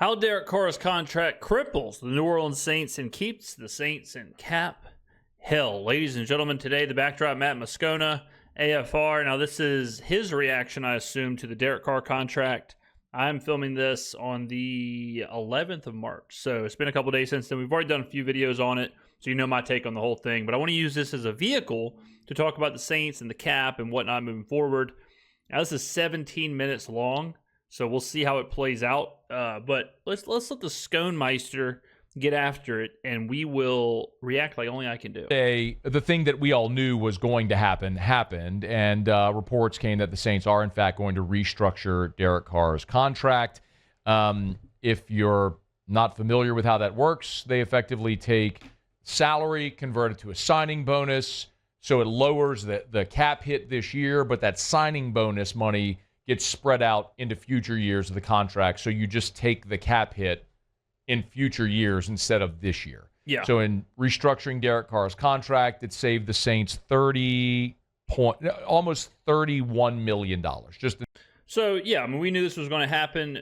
How Derek Carr's contract cripples the New Orleans Saints and keeps the Saints in cap hell. Ladies and gentlemen, today the backdrop, Matt Moscona, AFR. Now this is his reaction, I assume, to the Derek Carr contract. I'm filming this on the 11th of March, so it's been a couple days since then. We've already done a few videos on it, so you know my take on the whole thing. But I want to use this as a vehicle to talk about the Saints and the cap and whatnot moving forward. Now this is 17 minutes long, so we'll see how it plays out. But let's let the Skrmetta get after it, and we will react like only I can do. The thing that we all knew was going to happen happened, and reports came that the Saints are, in fact, going to restructure Derek Carr's contract. If you're not familiar with how that works, they effectively take salary, convert it to a signing bonus, so it lowers the cap hit this year, but that signing bonus money gets spread out into future years of the contract, so you just take the cap hit in future years instead of this year. Yeah. So in restructuring Derek Carr's contract, it saved the Saints almost $31 million. So, yeah, I mean, we knew this was going to happen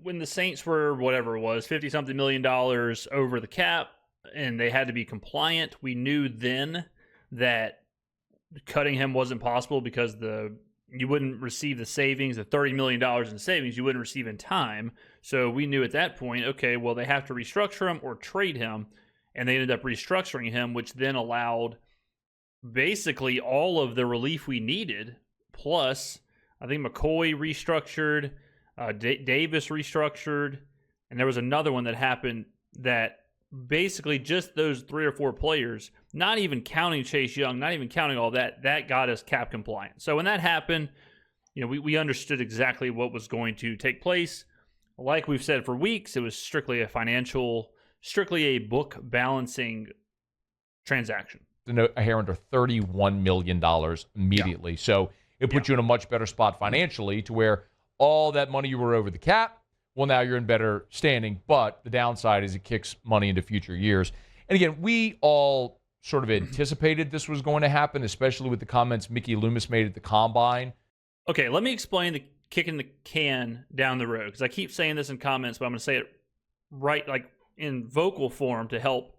when the Saints were, whatever it was, 50-something million dollars over the cap, and they had to be compliant. We knew then that cutting him wasn't possible because you wouldn't receive the savings, the $30 million in savings you wouldn't receive in time. So we knew at that point, okay, well, they have to restructure him or trade him, and they ended up restructuring him, which then allowed basically all of the relief we needed, plus I think McCoy restructured, Davis restructured, and there was another one that happened that basically just those 3 or 4 players, not even counting Chase Young, not even counting all that got us cap compliant. So when that happened, you know, we understood exactly what was going to take place. Like we've said for weeks, it was strictly a book balancing transaction. A hair under $31 million immediately. Yeah. So it puts you in a much better spot financially to where all that money you were over the cap, well, now you're in better standing, but the downside is it kicks money into future years. And again, we all sort of anticipated this was going to happen, especially with the comments Mickey Loomis made at the Combine. Okay, let me explain the kicking the can down the road, because I keep saying this in comments, but I'm going to say it right, like in vocal form to help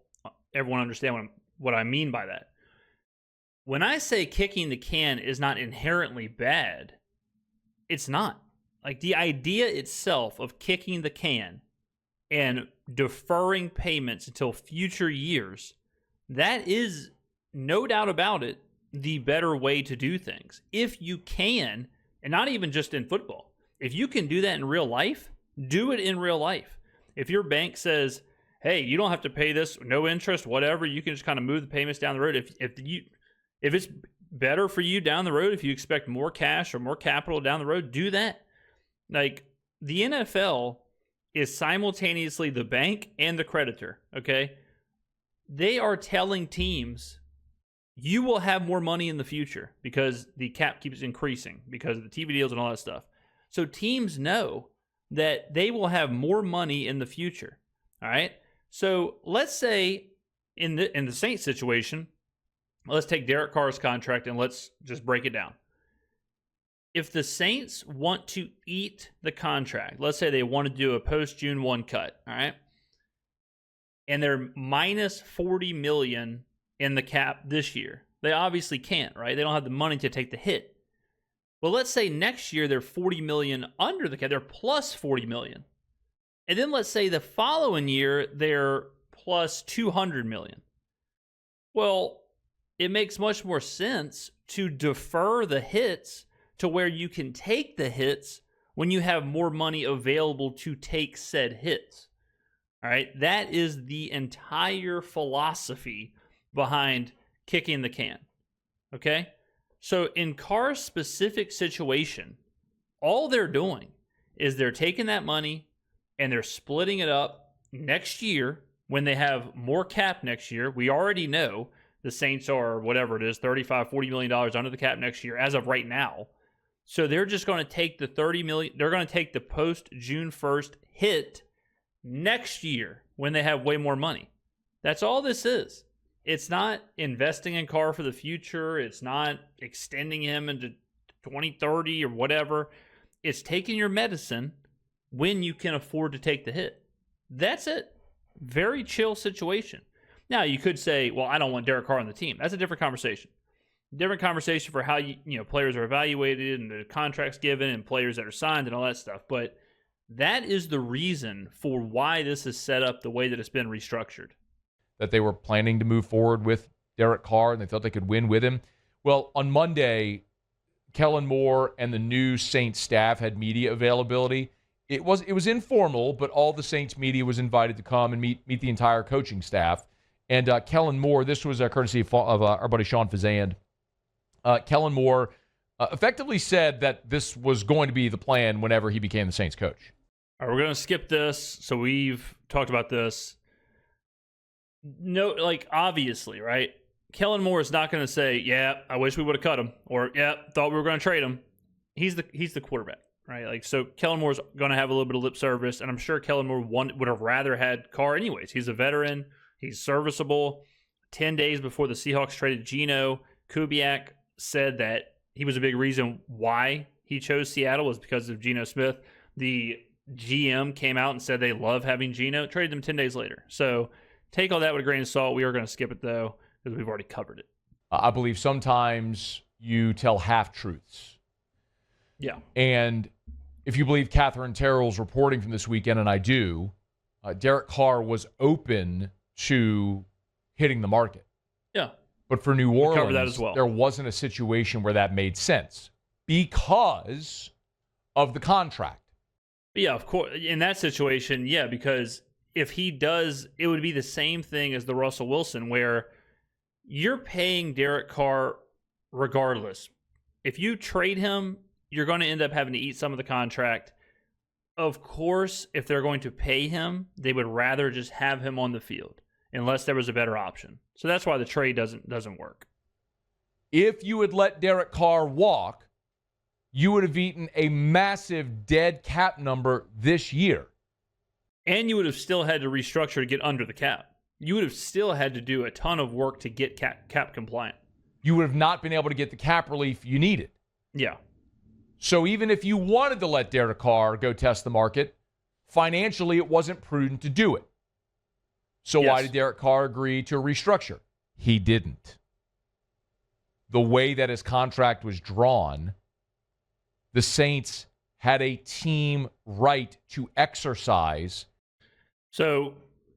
everyone understand what I mean by that. When I say kicking the can is not inherently bad, it's not. Like the idea itself of kicking the can and deferring payments until future years, that is, no doubt about it, the better way to do things. If you can, and not even just in football, if you can do that in real life, do it in real life. If your bank says, hey, you don't have to pay this, no interest, whatever, you can just kind of move the payments down the road. If it's better for you down the road, if you expect more cash or more capital down the road, do that. Like, the NFL is simultaneously the bank and the creditor, okay? They are telling teams, you will have more money in the future because the cap keeps increasing because of the TV deals and all that stuff. So teams know that they will have more money in the future, all right? So let's say in the Saints situation, let's take Derek Carr's contract and let's just break it down. If the Saints want to eat the contract, let's say they want to do a post-June 1 cut, all right? And they're minus $40 million in the cap this year. They obviously can't, right? They don't have the money to take the hit. Well, let's say next year they're $40 million under the cap. They're plus $40 million. And then let's say the following year they're plus $200 million. Well, it makes much more sense to defer the hits to where you can take the hits when you have more money available to take said hits. All right, that is the entire philosophy behind kicking the can. Okay? So in Carr's specific situation, all they're doing is they're taking that money and they're splitting it up next year when they have more cap next year. We already know the Saints are, whatever it is, $35-40 million under the cap next year as of right now. So they're just going to take the $30 million, they're going to take the post-June 1st hit next year when they have way more money. That's all this is. It's not investing in Carr for the future. It's not extending him into 2030 or whatever. It's taking your medicine when you can afford to take the hit. That's it. Very chill situation. Now, you could say, well, I don't want Derek Carr on the team. That's a different conversation. Different conversation for how players are evaluated and the contracts given and players that are signed and all that stuff. But that is the reason for why this is set up the way that it's been restructured. That they were planning to move forward with Derek Carr and they thought they could win with him. Well, on Monday, Kellen Moore and the new Saints staff had media availability. It was informal, but all the Saints media was invited to come and meet the entire coaching staff. And Kellen Moore, this was courtesy of our buddy Sean Fazand. Kellen Moore effectively said that this was going to be the plan whenever he became the Saints coach. All right, we're going to skip this. So we've talked about this. No, obviously, right? Kellen Moore is not going to say, yeah, I wish we would have cut him, or yeah, thought we were going to trade him. He's the quarterback, right? So Kellen Moore's going to have a little bit of lip service, and I'm sure Kellen Moore would have rather had Carr anyways. He's a veteran. He's serviceable. 10 days before the Seahawks traded Geno, Kubiak said that he was a big reason why he chose Seattle was because of Geno Smith. The GM came out and said they love having Geno, traded him 10 days later. So take all that with a grain of salt. We are going to skip it, though, because we've already covered it. I believe sometimes you tell half-truths. Yeah. And if you believe Catherine Terrell's reporting from this weekend, and I do, Derek Carr was open to hitting the market. Yeah. But for New Orleans, covered that as well. There wasn't a situation where that made sense because of the contract. Yeah, of course. In that situation, yeah, because if he does, it would be the same thing as the Russell Wilson, where you're paying Derek Carr regardless. If you trade him, you're going to end up having to eat some of the contract. Of course, if they're going to pay him, they would rather just have him on the field unless there was a better option. So that's why the trade doesn't work. If you had let Derek Carr walk, you would have eaten a massive dead cap number this year. And you would have still had to restructure to get under the cap. You would have still had to do a ton of work to get cap compliant. You would have not been able to get the cap relief you needed. Yeah. So even if you wanted to let Derek Carr go test the market, financially it wasn't prudent to do it. So why did Derek Carr agree to a restructure? He didn't. The way that his contract was drawn, the Saints had a team right to exercise. So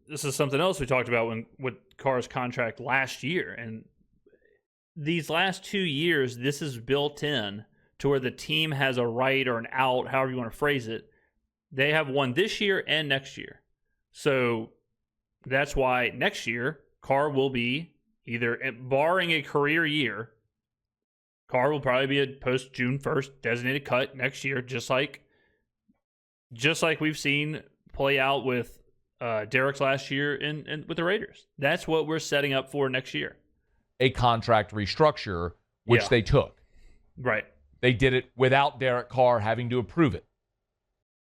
this is something else we talked about with Carr's contract last year. And these last 2 years, this is built in to where the team has a right or an out, however you want to phrase it. They have one this year and next year. So that's why next year, Carr will be either, barring a career year, Carr will probably be a post-June 1st designated cut next year, just like we've seen play out with Derek's last year and with the Raiders. That's what we're setting up for next year. A contract restructure, which they took. Right. They did it without Derek Carr having to approve it.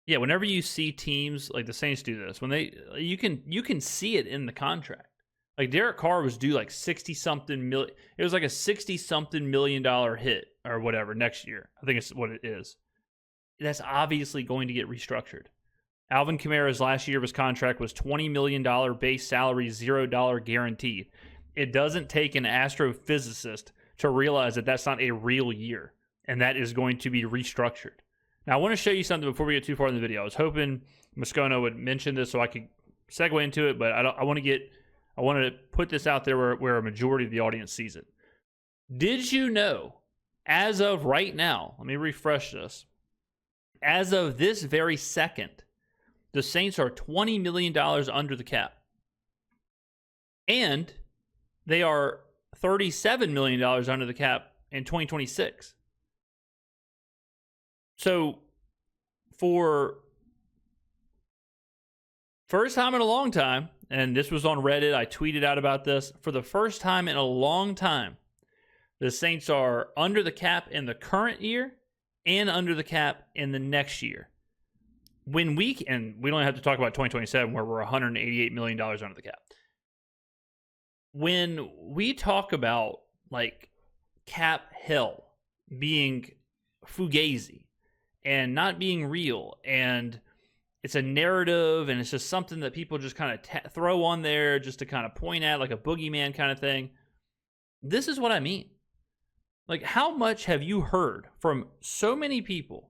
Yeah, whenever you see teams like the Saints do this, when you can see it in the contract. Like Derek Carr was due like 60-something million. It was like a $60-something million hit or whatever next year. I think it's what it is. That's obviously going to get restructured. Alvin Kamara's last year of his contract was $20 million base salary, $0 guaranteed. It doesn't take an astrophysicist to realize that that's not a real year, and that is going to be restructured. Now, I want to show you something before we get too far in the video. I was hoping Moscona would mention this so I could segue into it, but I want to put this out there where a majority of the audience sees it. Did you know, as of right now, let me refresh this. As of this very second, the Saints are $20 million under the cap. And they are $37 million under the cap in 2026. So, for first time in a long time, and this was on Reddit, I tweeted out about this, for the first time in a long time, the Saints are under the cap in the current year and under the cap in the next year. And we don't have to talk about 2027 where we're $188 million under the cap. When we talk about like cap hell being fugazi and not being real and it's a narrative, and it's just something that people just kind of throw on there just to kind of point at, like a boogeyman kind of thing. This is what I mean. Like, how much have you heard from so many people?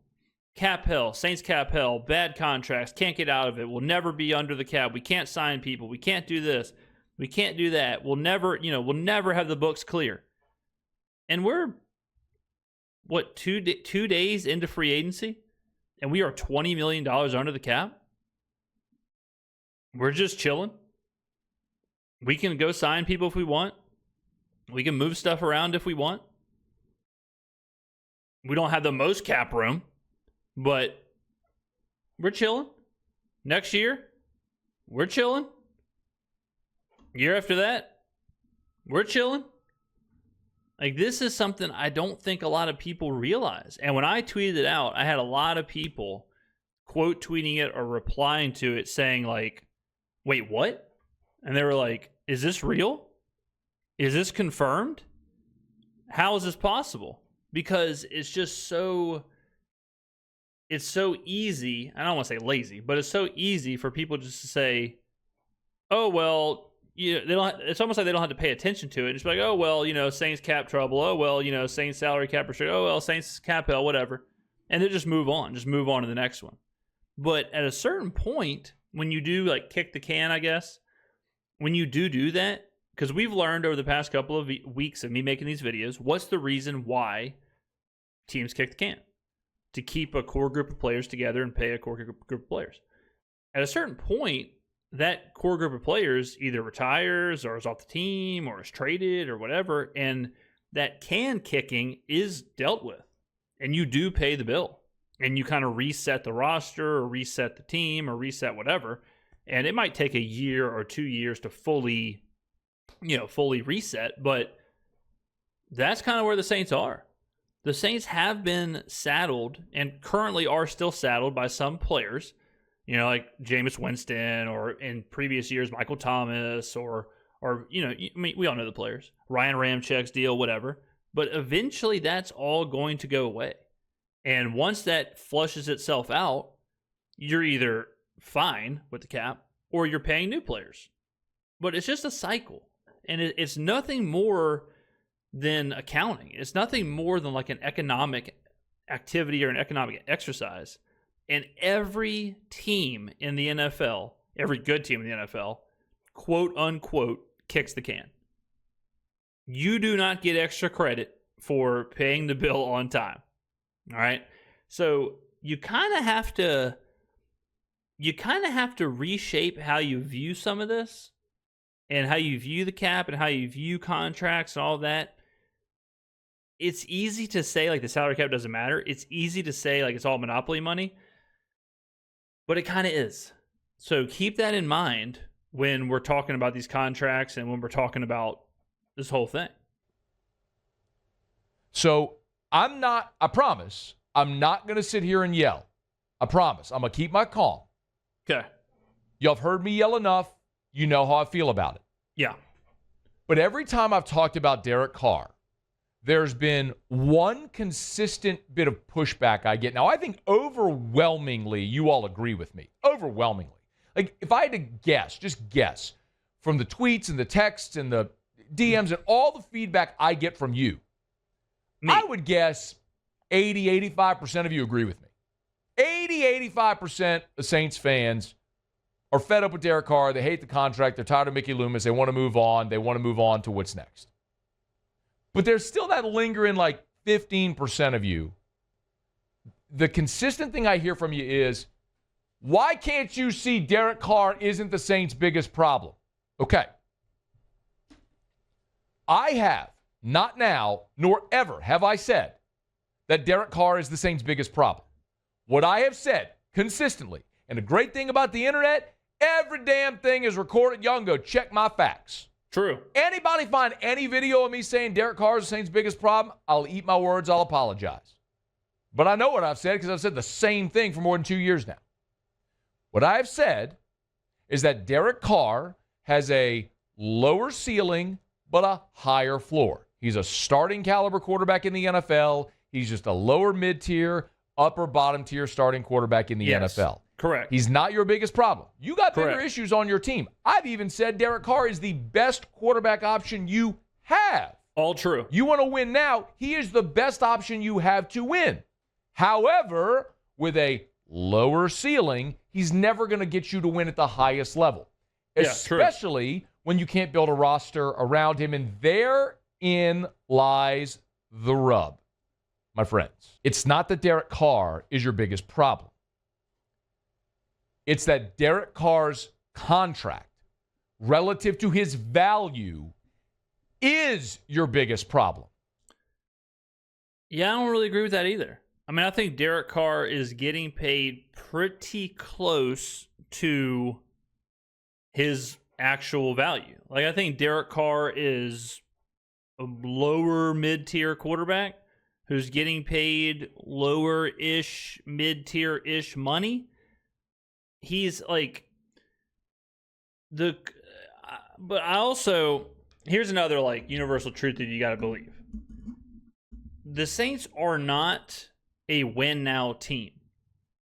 Cap hell, Saints cap hell, bad contracts, can't get out of it, we'll never be under the cap, we can't sign people, we can't do this, we can't do that, we'll never have the books clear. And we're, what, two days into free agency? And we are $20 million under the cap? We're just chilling. We can go sign people if we want. We can move stuff around if we want. We don't have the most cap room, but we're chilling. Next year, we're chilling. Year after that, we're chilling. Like, this is something I don't think a lot of people realize. And when I tweeted it out, I had a lot of people quote tweeting it or replying to it saying, like, wait, what? And they were like, is this real? Is this confirmed? How is this possible? Because it's just so easy. I don't want to say lazy, but it's so easy for people just to say, oh, well, they don't. It's almost like they don't have to pay attention to it. It's like, oh, well, Saints cap trouble. Oh, well, Saints salary cap restriction. Oh, well, Saints cap hell, whatever. And they just move on to the next one. But at a certain point, when you do, like, kick the can, I guess, when you do that, because we've learned over the past couple of weeks of me making these videos, what's the reason why teams kick the can? To keep a core group of players together and pay a core group of players. At a certain point, that core group of players either retires or is off the team or is traded or whatever, and that can kicking is dealt with. And you do pay the bill. And you kind of reset the roster or reset the team or reset whatever. And it might take a year or 2 years to fully reset, but that's kind of where the Saints are. The Saints have been saddled and currently are still saddled by some players, like Jameis Winston, or in previous years, Michael Thomas, or we all know the players, Ryan Ramczyk's deal, whatever. But eventually that's all going to go away. And once that flushes itself out, you're either fine with the cap or you're paying new players. But it's just a cycle. And it's nothing more than accounting. It's nothing more than like an economic activity or an economic exercise. And every team in the NFL, every good team in the NFL, quote unquote, kicks the can. You do not get extra credit for paying the bill on time. All right? So you kind of have to reshape how you view some of this and how you view the cap and how you view contracts and all that. It's easy to say, like, the salary cap doesn't matter. It's easy to say, like, it's all monopoly money. But it kind of is. So keep that in mind when we're talking about these contracts and when we're talking about this whole thing. So I promise, I'm not going to sit here and yell. I promise. I'm going to keep my calm. Okay. Y'all have heard me yell enough. You know how I feel about it. Yeah. But every time I've talked about Derek Carr, there's been one consistent bit of pushback I get. Now, I think overwhelmingly you all agree with me. Overwhelmingly. Like, if I had to guess, just guess, from the tweets and the texts and the DMs and all the feedback I get from you, I would guess 80, 85% of you agree with me. 80, 85% of Saints fans are fed up with Derek Carr. They hate the contract. They're tired of Mickey Loomis. They want to move on. They want to move on to what's next. But there's still that lingering, like, 15% of you. The consistent thing I hear from you is, why can't you see Derek Carr isn't the Saints' biggest problem? Okay. I have, not now, nor ever have I said that Derek Carr is the Saints' biggest problem. What I have said consistently, and the great thing about the internet, every damn thing is recorded. Y'all can go check my facts. True. Anybody find any video of me saying Derek Carr is the Saints' biggest problem? I'll eat my words. I'll apologize. But I know what I've said because I've said the same thing for more than 2 years now. What I have said is that Derek Carr has a lower ceiling but a higher floor. He's a starting caliber quarterback in the NFL. He's just a lower mid-tier, upper bottom tier starting quarterback in the NFL. Correct. He's not your biggest problem. You got bigger Correct. issues on your team. I've even said Derek Carr is the best quarterback option you have. All true. You want to win now, he is the best option you have to win. However, with a lower ceiling, he's never going to get you to win at the highest level, especially when you can't build a roster around him. And therein lies the rub, my friends. It's not that Derek Carr is your biggest problem. It's that Derek Carr's contract, relative to his value, is your biggest problem. Yeah, I don't really agree with that either. I mean, I think Derek Carr is getting paid pretty close to his actual value. Like, I think Derek Carr is a lower mid-tier quarterback who's getting paid lower-ish, mid-tier-ish money. He's like but I also, here's another like universal truth that you got to believe. The Saints are not a win now team.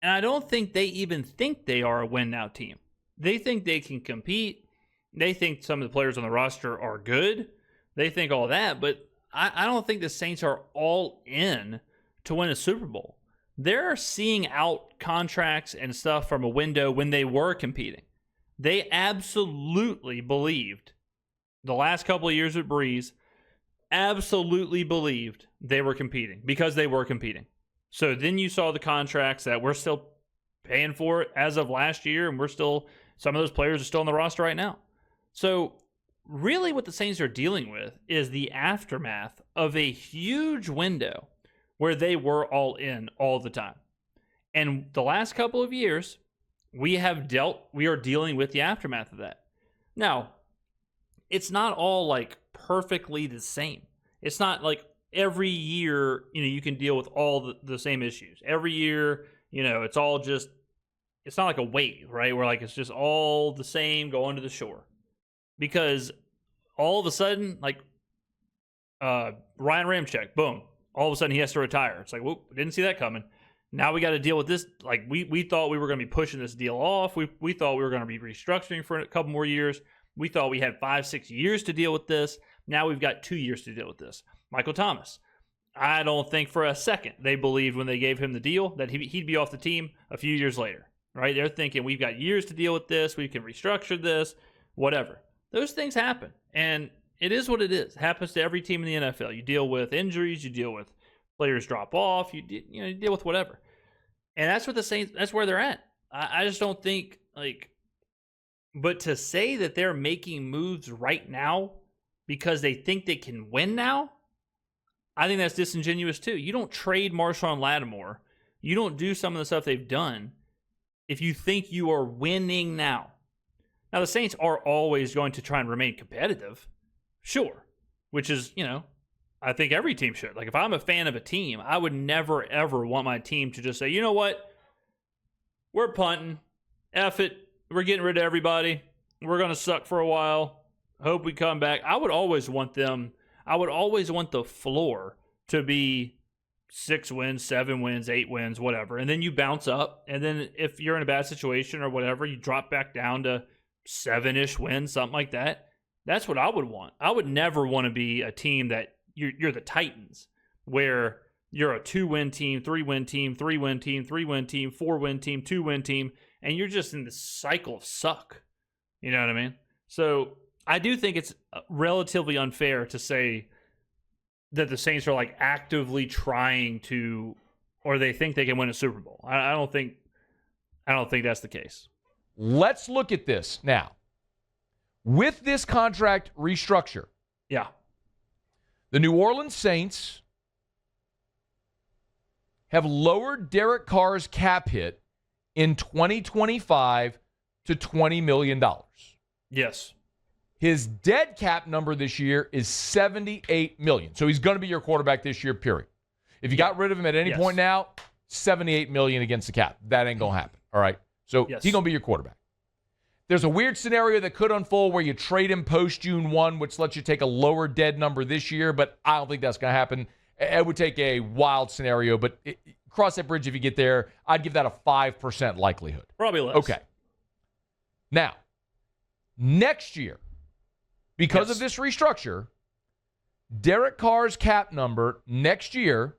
And I don't think they even think they are a win now team. They think they can compete. They think some of the players on the roster are good. They think all that, but I don't think the Saints are all in to win a Super Bowl. They're seeing out contracts and stuff from a window when they were competing. They absolutely believed the last couple of years with Breeze, absolutely believed they were competing because they were competing. So then you saw the contracts that we're still paying for it as of last year, and some of those players are still on the roster right now. So really what the Saints are dealing with is the aftermath of a huge window where they were all in all the time. And the last couple of years, we are dealing with the aftermath of that. Now, it's not all like perfectly the same. It's not like every year, you can deal with all the same issues. Every year, it's all just, it's not like a wave, right? Where like it's just all the same going to the shore. Because all of a sudden, like Ryan Ramczyk, boom, all of a sudden he has to retire. It's like, whoop, didn't see that coming. Now we got to deal with this. Like we thought we were going to be pushing this deal off. We thought we were going to be restructuring for a couple more years. We thought we had 5-6 years to deal with this. Now we've got 2 years to deal with this. Michael Thomas, I don't think for a second they believed when they gave him the deal that he'd be off the team a few years later, right? They're thinking we've got years to deal with this. We can restructure this, whatever. Those things happen, and it is what it is. It happens to every team in the NFL. You deal with injuries. You deal with players drop off. You deal with whatever. And that's what the Saints, that's where they're at. I just don't think, but to say that they're making moves right now because they think they can win now, I think that's disingenuous too. You don't trade Marshawn Lattimore. You don't do some of the stuff they've done if you think you are winning now. Now, the Saints are always going to try and remain competitive, sure, which is, I think every team should. Like, if I'm a fan of a team, I would never, ever want my team to just say, you know what, we're punting, F it, we're getting rid of everybody, we're going to suck for a while, hope we come back. I would always want the floor to be 6 wins, 7 wins, 8 wins, whatever. And then you bounce up. And then if you're in a bad situation or whatever, you drop back down to 7-ish wins, something like that. That's what I would want. I would never want to be a team that you're the Titans, where you're a 2-win team, 3-win team, 3-win team, 3-win team, 4-win team, 2-win team, and you're just in this cycle of suck. You know what I mean? So I do think it's relatively unfair to say that the Saints are like actively trying to, or they think they can win a Super Bowl. I don't think that's the case. Let's look at this now. With this contract restructure, yeah, the New Orleans Saints have lowered Derek Carr's cap hit in 2025 to $20 million. Yes. His dead cap number this year is $78 million. So he's going to be your quarterback this year, period. If you got rid of him at any point now, $78 million against the cap. That ain't going to happen. All right? So he's going to be your quarterback. There's a weird scenario that could unfold where you trade him post June 1, which lets you take a lower dead number this year, but I don't think that's going to happen. It would take a wild scenario, but cross that bridge if you get there. I'd give that a 5% likelihood. Probably less. Okay. Now, next year, because of this restructure, Derek Carr's cap number next year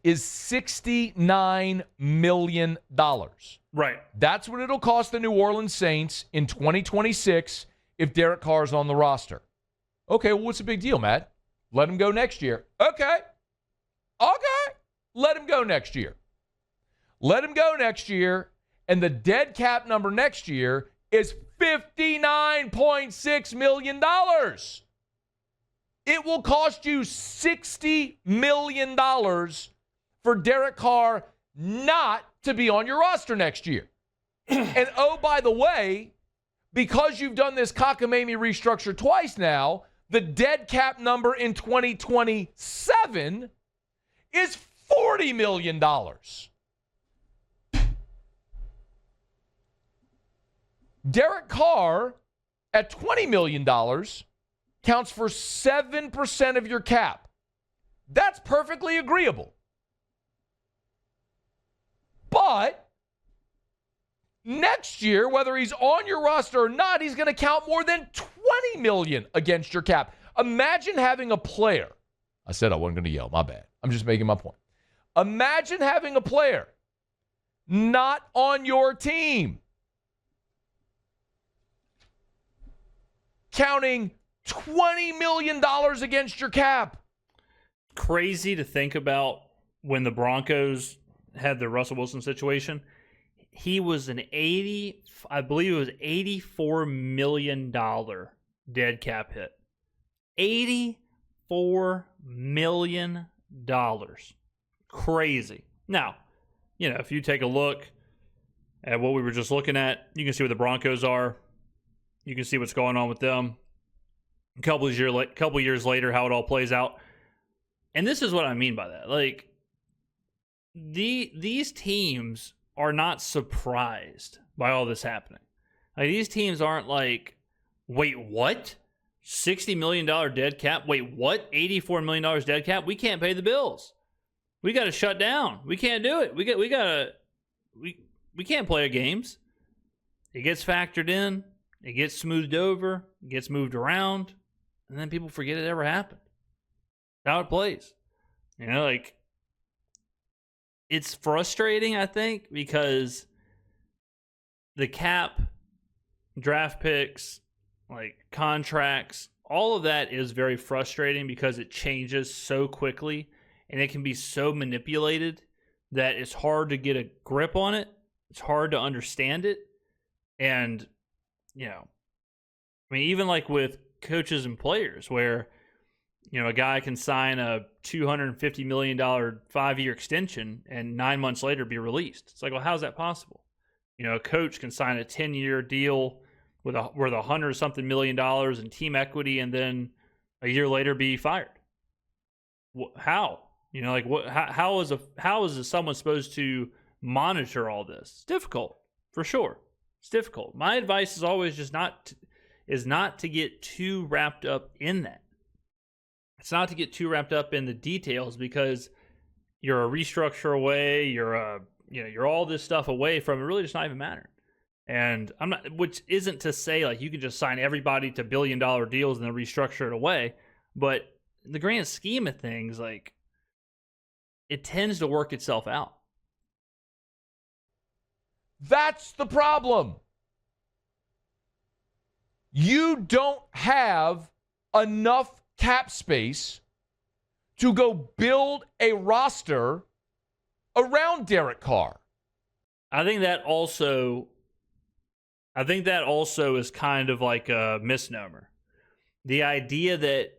is $69 million. Right. That's what it'll cost the New Orleans Saints in 2026 if Derek Carr's on the roster. Okay, well, what's the big deal, Matt? Let him go next year. Okay. Let him go next year. Let him go next year, and the dead cap number next year is $59.6 million. It will cost you $60 million for Derek Carr not to be on your roster next year. And oh, by the way, because you've done this cockamamie restructure twice now, the dead cap number in 2027 is $40 million. Derek Carr at $20 million counts for 7% of your cap. That's perfectly agreeable. But next year, whether he's on your roster or not, he's going to count more than $20 million against your cap. Imagine having a player. I said I wasn't going to yell. My bad. I'm just making my point. Imagine having a player not on your team counting $20 million against your cap. Crazy to think about when the Broncos had the Russell Wilson situation. He was I believe it was $84 million dead cap hit. $84 million. Crazy. Now, if you take a look at what we were just looking at, you can see where the Broncos are. You can see what's going on with them. A couple years later, how it all plays out. And this is what I mean by that. Like, these teams are not surprised by all this happening. Like, these teams aren't like, wait, what? $60 million dead cap? Wait, what? $84 million dead cap? We can't pay the bills. We got to shut down. We can't do it. We can't play our games. It gets factored in. It gets smoothed over. It gets moved around. And then people forget it ever happened. That's how it plays. It's frustrating, I think, because the cap, draft picks, contracts, all of that is very frustrating because it changes so quickly and it can be so manipulated that it's hard to get a grip on it. It's hard to understand it. And, even with coaches and players where, a guy can sign a $250 million 5-year extension and 9 months later be released. It's like, well, how's that possible? A coach can sign a 10-year deal with worth $100-something million in team equity and then a year later be fired. How? How is someone supposed to monitor all this? It's difficult, for sure. It's difficult. My advice is always just not to get too wrapped up in that. It's not to get too wrapped up in the details because you're a restructure away, you're all this stuff away from it really just not even mattering. And which isn't to say you can just sign everybody to $1 billion deals and then restructure it away, but in the grand scheme of things, it tends to work itself out. That's the problem. You don't have enough cap space to go build a roster around Derek Carr. I think that also is kind of like a misnomer. The idea that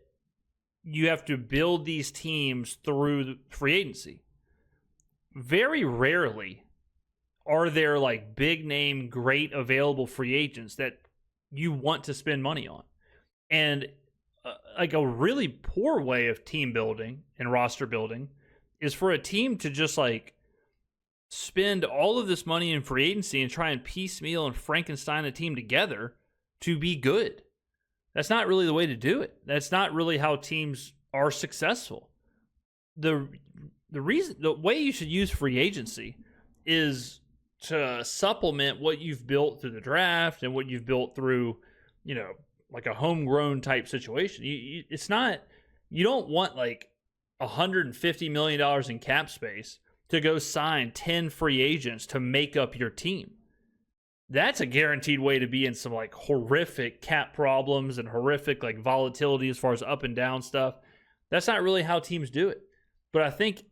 you have to build these teams through free agency. Very rarely are there big name, great available free agents that you want to spend money on. And a really poor way of team building and roster building is for a team to just spend all of this money in free agency and try and piecemeal and Frankenstein a team together to be good. That's not really the way to do it. That's not really how teams are successful. The way you should use free agency is to supplement what you've built through the draft and what you've built through, like a homegrown type situation. It's not, you don't want like $150 million in cap space to go sign 10 free agents to make up your team. That's a guaranteed way to be in some like horrific cap problems and horrific like volatility as far as up and down stuff. That's not really how teams do it. But I think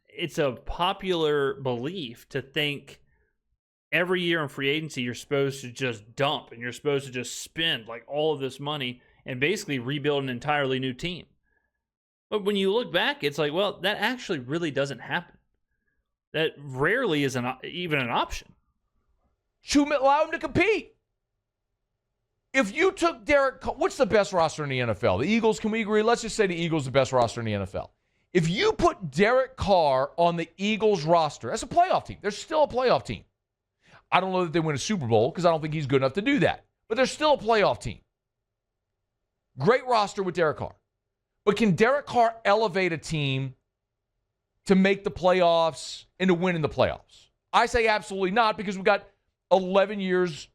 it's a popular belief to think every year in free agency you're supposed to just dump and you're supposed to just spend like all of this money and basically rebuild an entirely new team. But when you look back, it's like, well, that actually really doesn't happen. That rarely is even an option. To allow him to compete. If you took Derek Carr, what's the best roster in the NFL? The Eagles, can we agree? Let's just say the Eagles are the best roster in the NFL. If you put Derek Carr on the Eagles roster, that's a playoff team. They're still a playoff team. I don't know that they win a Super Bowl because I don't think he's good enough to do that. But they're still a playoff team. Great roster with Derek Carr. But can Derek Carr elevate a team to make the playoffs and to win in the playoffs? I say absolutely not, because we've got 11 years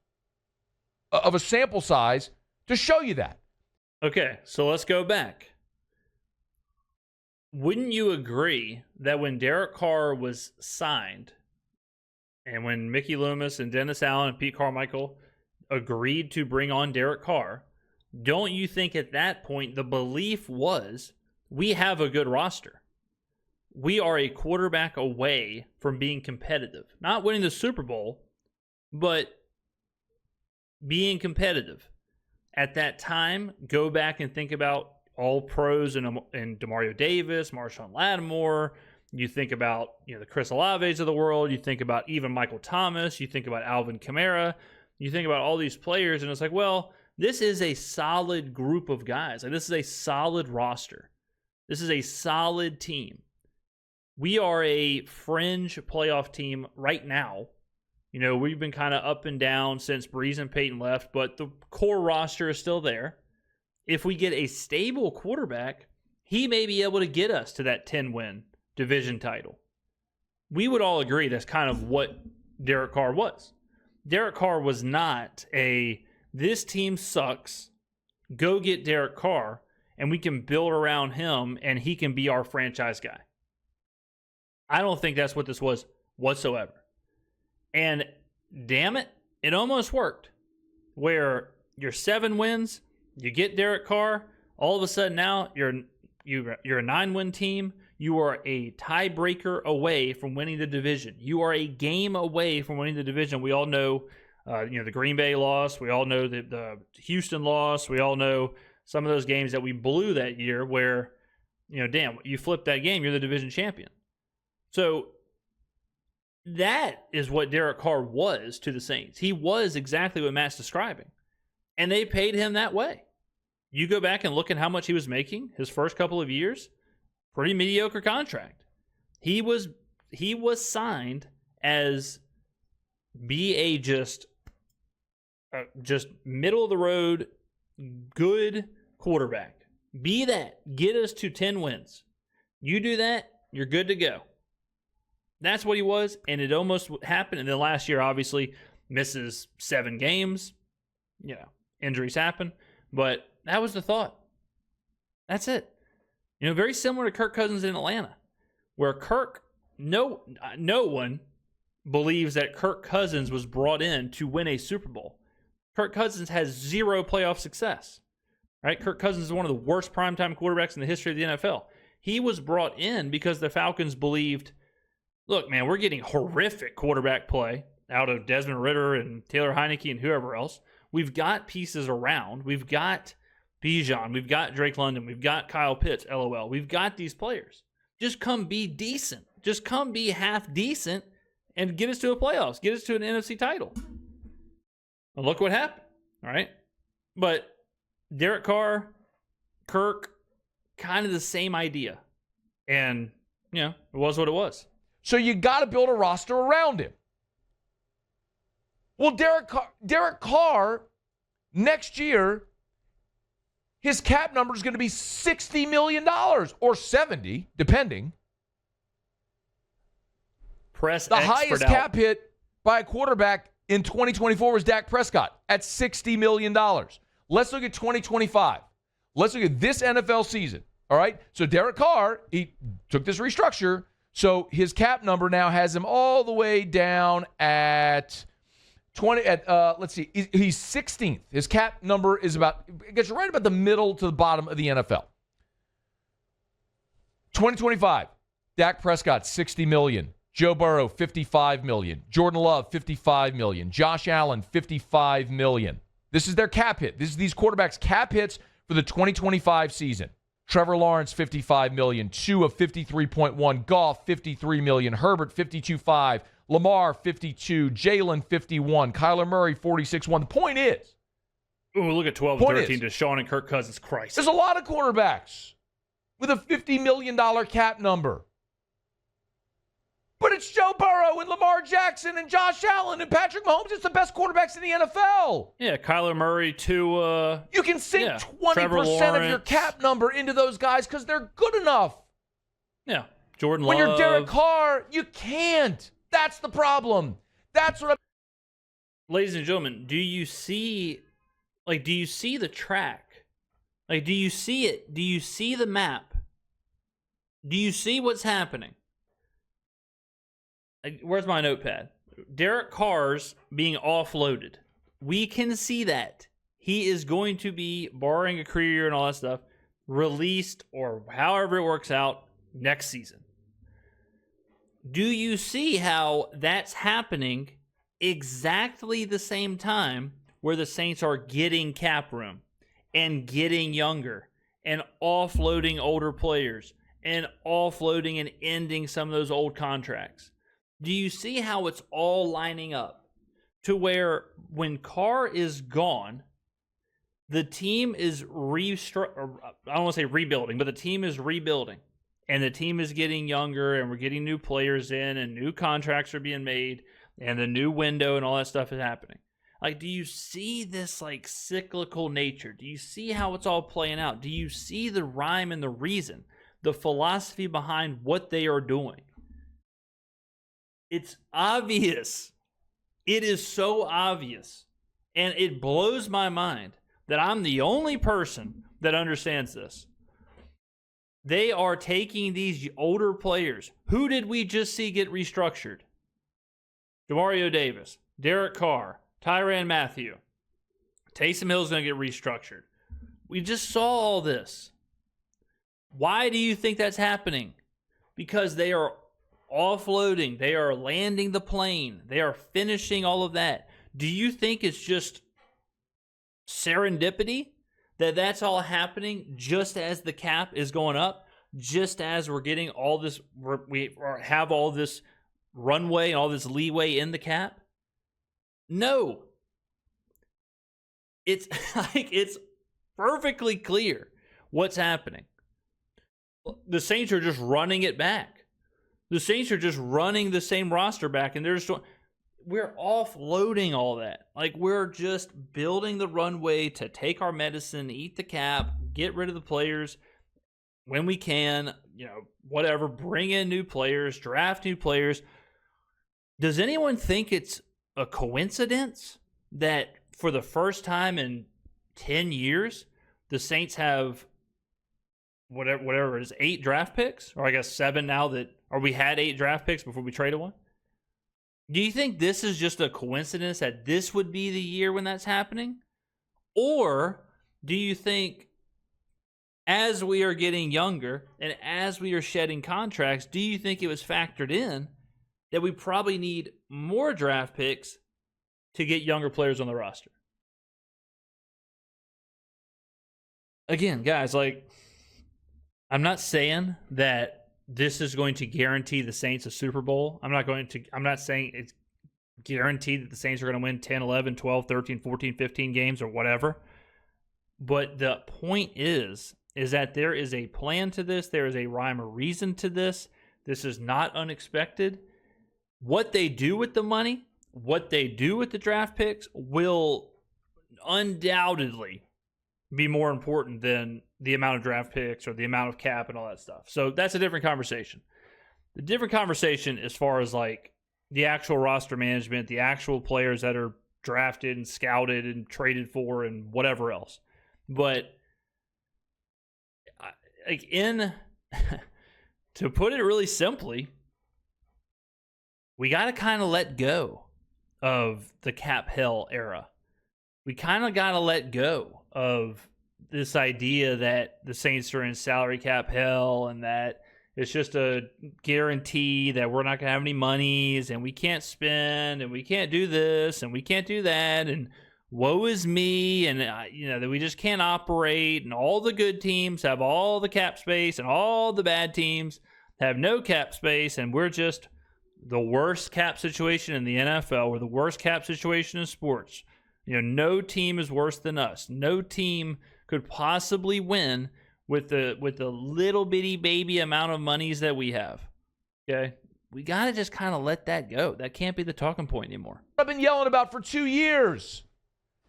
of a sample size to show you that. Okay, so let's go back. Wouldn't you agree that when Derek Carr was signed and when Mickey Loomis and Dennis Allen and Pete Carmichael agreed to bring on Derek Carr, don't you think at that point the belief was we have a good roster? We are a quarterback away from being competitive. Not winning the Super Bowl, but being competitive. At that time, go back and think about all pros and Demario Davis, Marshawn Lattimore. You think about the Chris Olaves of the world. You think about even Michael Thomas. You think about Alvin Kamara. You think about all these players, and it's like, well, this is a solid group of guys. Like, this is a solid roster. This is a solid team. We are a fringe playoff team right now. We've been kind of up and down since Breeze and Peyton left, but the core roster is still there. If we get a stable quarterback, he may be able to get us to that 10-win division title. We would all agree that's kind of what Derek Carr was. Derek Carr was not this team sucks, go get Derek Carr, and we can build around him, and he can be our franchise guy. I don't think that's what this was whatsoever. And damn it, it almost worked. Where you're 7 wins, you get Derek Carr, all of a sudden now you're a 9-win team. You are a tiebreaker away from winning the division. You are a game away from winning the division. We all know, the Green Bay loss. We all know the Houston loss. We all know some of those games that we blew that year where, damn, you flip that game, you're the division champion. So that is what Derek Carr was to the Saints. He was exactly what Matt's describing. And they paid him that way. You go back and look at how much he was making his first couple of years. Pretty mediocre contract. He was signed as be a just middle of the road good quarterback. Be that. Get us to 10 wins. You do that, you're good to go. That's what he was, and it almost happened. And then last year, obviously, misses 7 games. Injuries happen. But that was the thought. That's it. Very similar to Kirk Cousins in Atlanta, where no one believes that Kirk Cousins was brought in to win a Super Bowl. Kirk Cousins has 0 playoff success. Right? Kirk Cousins is one of the worst primetime quarterbacks in the history of the NFL. He was brought in because the Falcons believed, look, man, we're getting horrific quarterback play out of Desmond Ridder and Taylor Heineke and whoever else. We've got pieces around. We've got Bijan. We've got Drake London. We've got Kyle Pitts, LOL. We've got these players. Just come be decent. Just come be half decent and get us to a playoffs. Get us to an NFC title. And look what happened. All right? But Derek Carr, Kirk, kind of the same idea. And, it was what it was. So you got to build a roster around him. Well, Derek Carr next year his cap number is going to be $60 million or 70, depending. Press the X highest cap hit by a quarterback in 2024 was Dak Prescott at $60 million. Let's look at 2025. Let's look at this NFL season. All right. So Derek Carr, he took this restructure. So his cap number now has him all the way down at 20. Let's see. He's 16th. His cap number is it gets right about the middle to the bottom of the NFL. 2025, Dak Prescott, $60 million. Joe Burrow, $55 million. Jordan Love, $55 million. Josh Allen, $55 million. This is their cap hit. This is these quarterbacks' cap hits for the 2025 season. Trevor Lawrence, $55 million. Tua, $53.1. Goff, $53 million. Herbert, $52.5. Lamar, $52. Jalen, $51. Kyler Murray, $46.1. The point is, ooh, look at 12 and 13 to Sean and Kirk Cousins. Christ. There's a lot of quarterbacks with a $50 million cap number. But it's Joe Burrow and Lamar Jackson and Josh Allen and Patrick Mahomes. It's the best quarterbacks in the NFL. Yeah, Kyler Murray to you can sink 20% of your cap number into those guys because they're good enough. Yeah, Jordan When Love. you're Derek Carr, you can't. That's the problem. That's what Ladies and gentlemen, do you see the track? Like, do you see it? Do you see the map? Do you see what's happening? Where's my notepad? Derek Carr's being offloaded. We can see that. He is going to be, barring a career and all that stuff, released or however it works out next season. Do you see how that's happening exactly the same time where the Saints are getting cap room and getting younger and offloading older players and offloading and ending some of those old contracts? Do you see how it's all lining up to where when Carr is gone, the team is I don't want to say rebuilding, but the team is rebuilding and the team is getting younger and we're getting new players in and new contracts are being made and the new window and all that stuff is happening. Like, do you see this like cyclical nature? Do you see how it's all playing out? Do you see the rhyme and the reason, the philosophy behind what they are doing? It's obvious. It is so obvious. And it blows my mind that I'm the only person that understands this. They are taking these older players. Who did we just see get restructured? Demario Davis, Derek Carr, Tyrann Mathieu. Taysom Hill's going to get restructured. We just saw all this. Why do you think that's happening? Because they are offloading. They are landing the plane. They are finishing all of that. Do you think it's just serendipity that that's all happening just as the cap is going up, just as we're getting all this, we have all this runway and all this leeway in the cap? No. It's like, it's perfectly clear what's happening. The Saints are just running it back. The Saints are just running the same roster back, and we're offloading all that. Like, we're just building the runway to take our medicine, eat the cap, get rid of the players when we can, whatever, bring in new players, draft new players. Does anyone think it's a coincidence that for the first time in 10 years, the Saints have whatever it is, 8 draft picks? Or I guess 7 now or we had 8 draft picks before we traded one? Do you think this is just a coincidence that this would be the year when that's happening? Or do you think as we are getting younger and as we are shedding contracts, do you think it was factored in that we probably need more draft picks to get younger players on the roster? Again, guys, I'm not saying that this is going to guarantee the Saints a Super Bowl. I'm not saying it's guaranteed that the Saints are going to win 10, 11, 12, 13, 14, 15 games or whatever. But the point is that there is a plan to this. There is a rhyme or reason to this. This is not unexpected. What they do with the money, what they do with the draft picks will undoubtedly be more important than the amount of draft picks or the amount of cap and all that stuff. So that's a different conversation. The different conversation as far as like the actual roster management, the actual players that are drafted and scouted and traded for and whatever else. But like to put it really simply, we got to kind of let go of the cap hell era. We kind of got to let go of this idea that the Saints are in salary cap hell and that it's just a guarantee that we're not going to have any monies and we can't spend and we can't do this and we can't do that and woe is me and that we just can't operate and all the good teams have all the cap space and all the bad teams have no cap space and we're just the worst cap situation in the NFL. We're the worst cap situation in sports. No team is worse than us. No team could possibly win with the little bitty baby amount of monies that we have. Okay? We got to just kind of let that go. That can't be the talking point anymore. I've been yelling about for 2 years.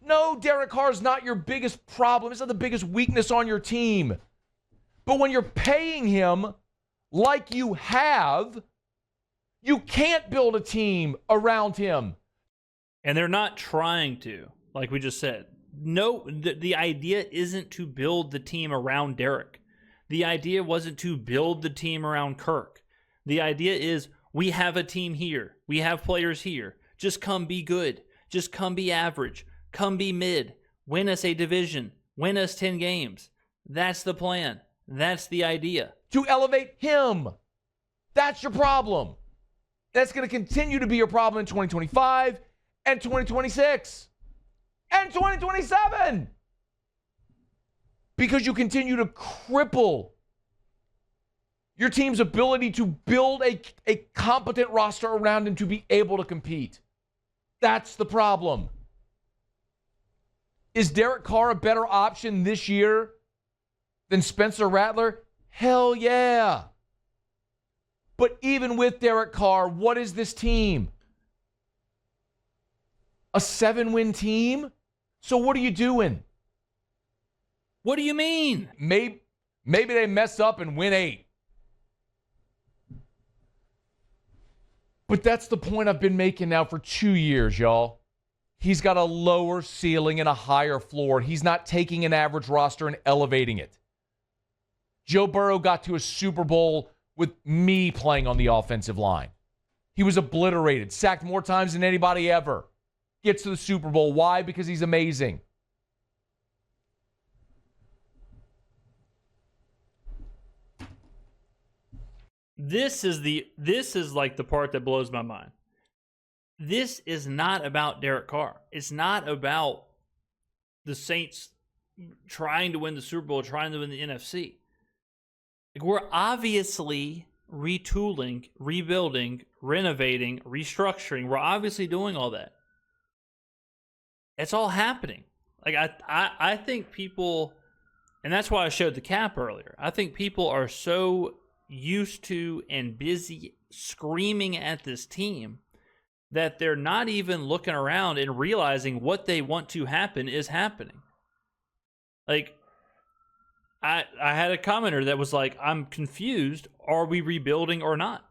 No, Derek Carr is not your biggest problem. It's not the biggest weakness on your team. But when you're paying him like you have, you can't build a team around him. And they're not trying to, like we just said. No, the idea isn't to build the team around Derek. The idea wasn't to build the team around Kirk. The idea is we have a team here. We have players here. Just come be good. Just come be average. Come be mid. Win us a division. Win us 10 games. That's the plan. That's the idea. To elevate him. That's your problem. That's going to continue to be your problem in 2025 and 2026 and 2027 because you continue to cripple your team's ability to build a competent roster around him to be able to compete. That's the problem. Is Derek Carr a better option this year than Spencer Rattler? Hell yeah. But even with Derek Carr, what is this team? A 7-win team? So what are you doing? What do you mean? Maybe they mess up and win 8. But that's the point I've been making now for 2 years, y'all. He's got a lower ceiling and a higher floor. He's not taking an average roster and elevating it. Joe Burrow got to a Super Bowl with me playing on the offensive line. He was obliterated, sacked more times than anybody ever. Gets to the Super Bowl. Why? Because he's amazing. This is like the part that blows my mind. This is not about Derek Carr. It's not about the Saints trying to win the Super Bowl, trying to win the NFC. Like, we're obviously retooling, rebuilding, renovating, restructuring. We're obviously doing all that. It's all happening. Like I think people, and that's why I showed the cap earlier. I think people are so used to and busy screaming at this team that they're not even looking around and realizing what they want to happen is happening. Like, I had a commenter that was like, I'm confused. Are we rebuilding or not?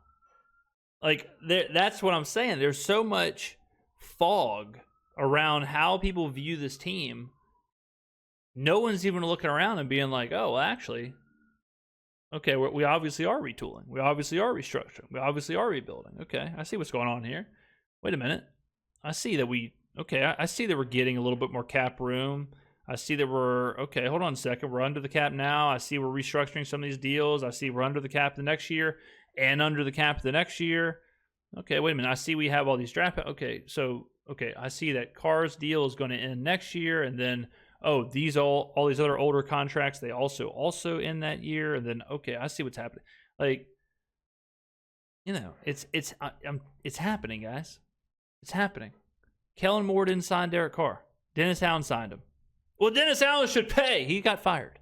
Like, that's what I'm saying. There's so much fog around how people view this team. No one's even looking around and being like, oh, well, actually, okay, we obviously are retooling. We obviously are restructuring. We obviously are rebuilding. Okay, I see what's going on here. Wait a minute. I see that I see that we're getting a little bit more cap room. I see that okay, hold on a second. We're under the cap now. I see we're restructuring some of these deals. I see we're under the cap the next year and under the cap the next year. Okay, wait a minute. I see we have all these draft. Okay, I see that Carr's deal is going to end next year, and then all these other older contracts, they also end that year, and then okay, I see what's happening. Like, it's happening, guys. It's happening. Kellen Moore didn't sign Derek Carr. Dennis Allen signed him. Well, Dennis Allen should pay. He got fired.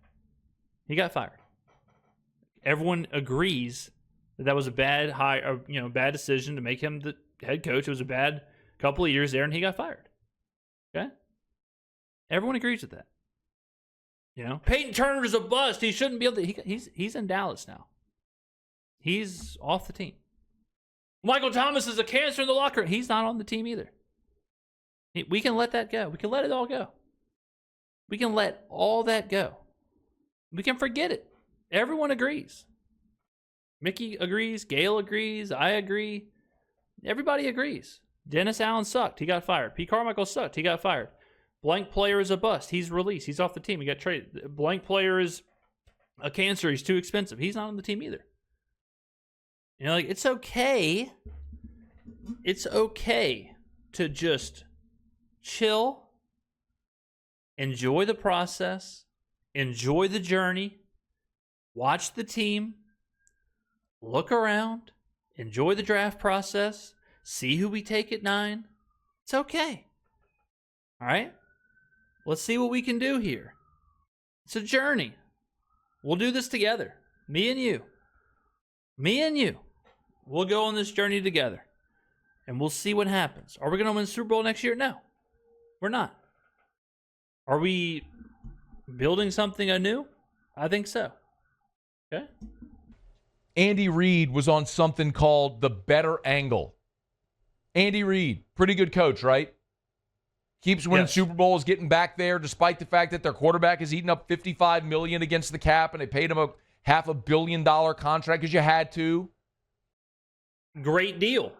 Everyone agrees that was a bad bad decision to make him the head coach. It was a bad couple of years there, and he got fired. Okay? Everyone agrees with that. Peyton Turner's a bust. He shouldn't be able to. He's in Dallas now. He's off the team. Michael Thomas is a cancer in the locker room. He's not on the team either. We can let that go. We can let it all go. We can let all that go. We can forget it. Everyone agrees. Mickey agrees. Gail agrees. I agree. Everybody agrees. Dennis Allen sucked. He got fired. Pete Carmichael sucked. He got fired. Blank player is a bust. He's released. He's off the team. He got traded. Blank player is a cancer. He's too expensive. He's not on the team either. It's okay. It's okay to just chill, enjoy the process, enjoy the journey, watch the team, look around, enjoy the draft process, see who we take at 9. It's okay. All right? Let's see what we can do here. It's a journey. We'll do this together. Me and you. Me and you. We'll go on this journey together. And we'll see what happens. Are we going to win the Super Bowl next year? No. We're not. Are we building something anew? I think so. Okay? Andy Reid was on something called The Better Angle. Andy Reid, pretty good coach, right? Keeps winning Super Bowls, getting back there, despite the fact that their quarterback is eating up $55 million against the cap, and they paid him a $500 million contract because you had to. Great deal.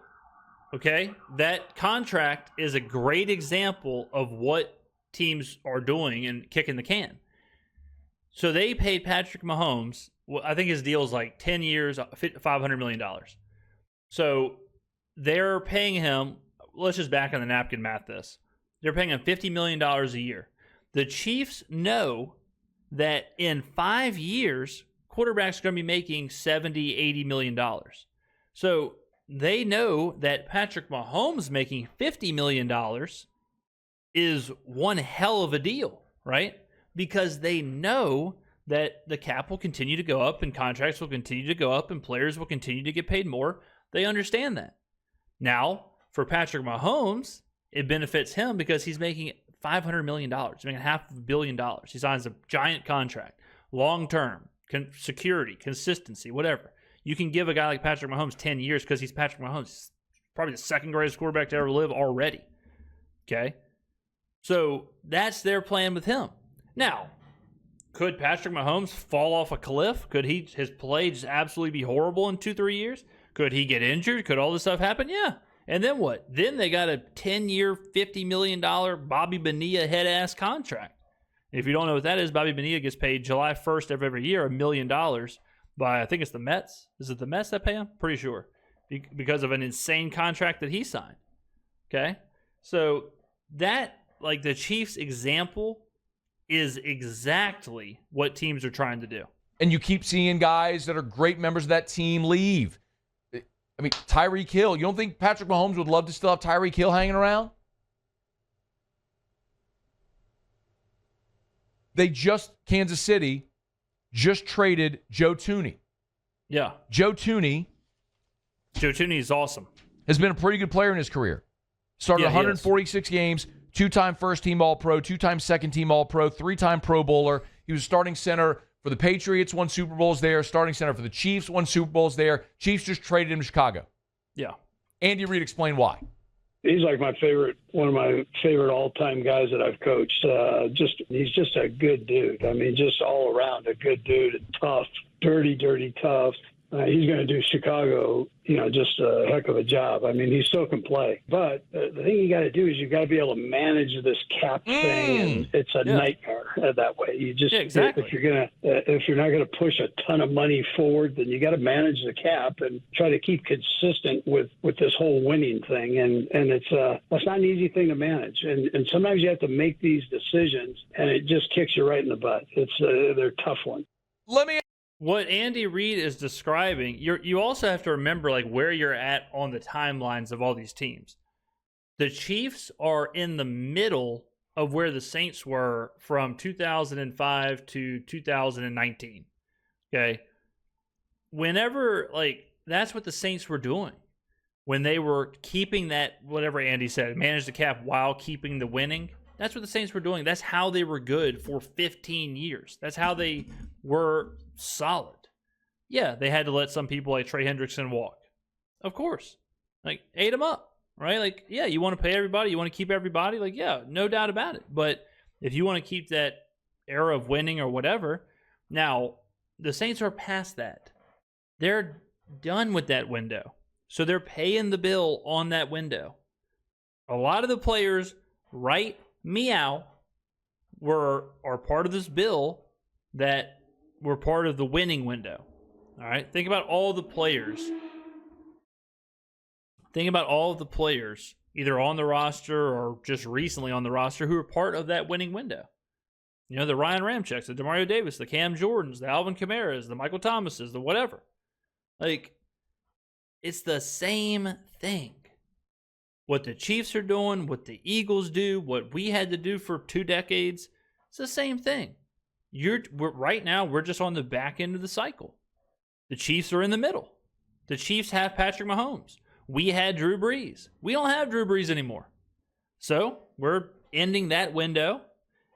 Okay? That contract is a great example of what teams are doing and kicking the can. So they paid Patrick Mahomes, I think his deal is like 10 years, $500 million. So they're paying him, let's just back on the napkin math this. They're paying him $50 million a year. The Chiefs know that in 5 years, quarterbacks are going to be making $70, $80 million. So they know that Patrick Mahomes making $50 million is one hell of a deal, right? Because they know that the cap will continue to go up and contracts will continue to go up and players will continue to get paid more. They understand that. Now, for Patrick Mahomes, it benefits him because he's making $500 million. He's making $500 million. He signs a giant contract, long-term, security, consistency, whatever. You can give a guy like Patrick Mahomes 10 years because he's Patrick Mahomes. He's probably the second greatest quarterback to ever live already. Okay? So that's their plan with him. Now, could Patrick Mahomes fall off a cliff? Could his play just absolutely be horrible in 2-3 years? Could he get injured? Could all this stuff happen? Yeah. And then what? Then they got a 10-year, $50 million Bobby Bonilla head-ass contract. If you don't know what that is, Bobby Bonilla gets paid July 1st of every year $1 million by, I think it's the Mets. Is it the Mets that pay him? Pretty sure. Because of an insane contract that he signed. Okay? So that, like the Chiefs example, is exactly what teams are trying to do. And you keep seeing guys that are great members of that team leave. I mean, Tyreek Hill. You don't think Patrick Mahomes would love to still have Tyreek Hill hanging around? Kansas City just traded Joe Thuney. Yeah. Joe Thuney is awesome. Has been a pretty good player in his career. Started 146 games, 2-time first-team All-Pro, 2-time second-team All-Pro, 3-time Pro Bowler. He was starting center for the Patriots, won Super Bowls there. Starting center for the Chiefs, won Super Bowls there. Chiefs just traded him to Chicago. Yeah. Andy Reid, explain why. He's like one of my favorite all-time guys that I've coached. He's just a good dude. I mean, just all around a good dude, tough, dirty tough. He's going to do Chicago, just a heck of a job. I mean, he still can play. But the thing you got to do is you got to be able to manage this cap thing, and it's a nightmare that way. You just exactly. If you're not going to push a ton of money forward, then you got to manage the cap and try to keep consistent with this whole winning thing. And that's not an easy thing to manage. And sometimes you have to make these decisions, and it just kicks you right in the butt. They're tough ones. What Andy Reid is describing, you also have to remember like where you're at on the timelines of all these teams. The Chiefs are in the middle of where the Saints were from 2005 to 2019. Okay? Whenever, that's what the Saints were doing. When they were keeping that, whatever Andy said, manage the cap while keeping the winning, That's what the Saints were doing. That's how they were good for 15 years. That's how they were solid. Yeah, they had to let some people like Trey Hendrickson walk. Of course. Like, ate them up, right? Like, yeah, you want to pay everybody. You want to keep everybody. Like, yeah, no doubt about it. But if you want to keep that era of winning or whatever, now the Saints are past that. They're done with that window. So they're paying the bill on that window. A lot of the players, right, meow, are part of this bill that were part of the winning window. All right? Think about all the players. Think about all of the players, either on the roster or just recently on the roster, who are part of that winning window. You know, the Ryan Ramczyks, the DeMario Davis, the Cam Jordans, the Alvin Kamara's, the Michael Thomases, the whatever. Like, it's the same thing. What the Chiefs are doing, what the Eagles do, what we had to do for 2 decades, it's the same thing. Right now, we're just on the back end of the cycle. The Chiefs are in the middle. The Chiefs have Patrick Mahomes. We had Drew Brees. We don't have Drew Brees anymore. So we're ending that window,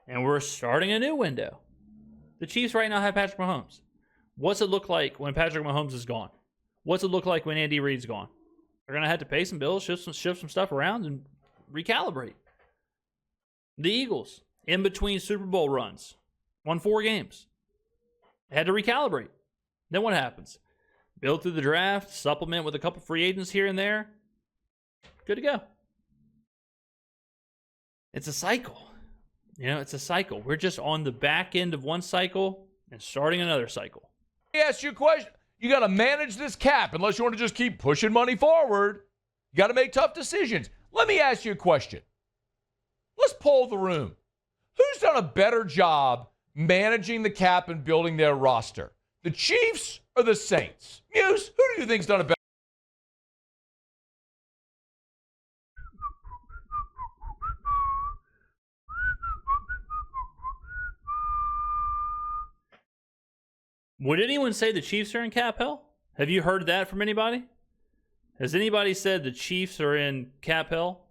and we're starting a new window. The Chiefs right now have Patrick Mahomes. What's it look like when Patrick Mahomes is gone? What's it look like when Andy Reid's gone? They're going to have to pay some bills, shift some stuff around, and recalibrate. The Eagles, in between Super Bowl runs, won 4 games. They had to recalibrate. Then what happens? Build through the draft, supplement with a couple free agents here and there. Good to go. It's a cycle. You know, it's a cycle. We're just on the back end of one cycle and starting another cycle. Let me ask you a question. You got to manage this cap unless you want to just keep pushing money forward. You got to make tough decisions. Let me ask you a question. Let's poll the room. Who's done a better job managing the cap and building their roster? The Chiefs or the Saints? Muse, who do you think's done a better? Would anyone say the Chiefs are in cap hell? Have you heard that from anybody? Has anybody said the Chiefs are in cap hell?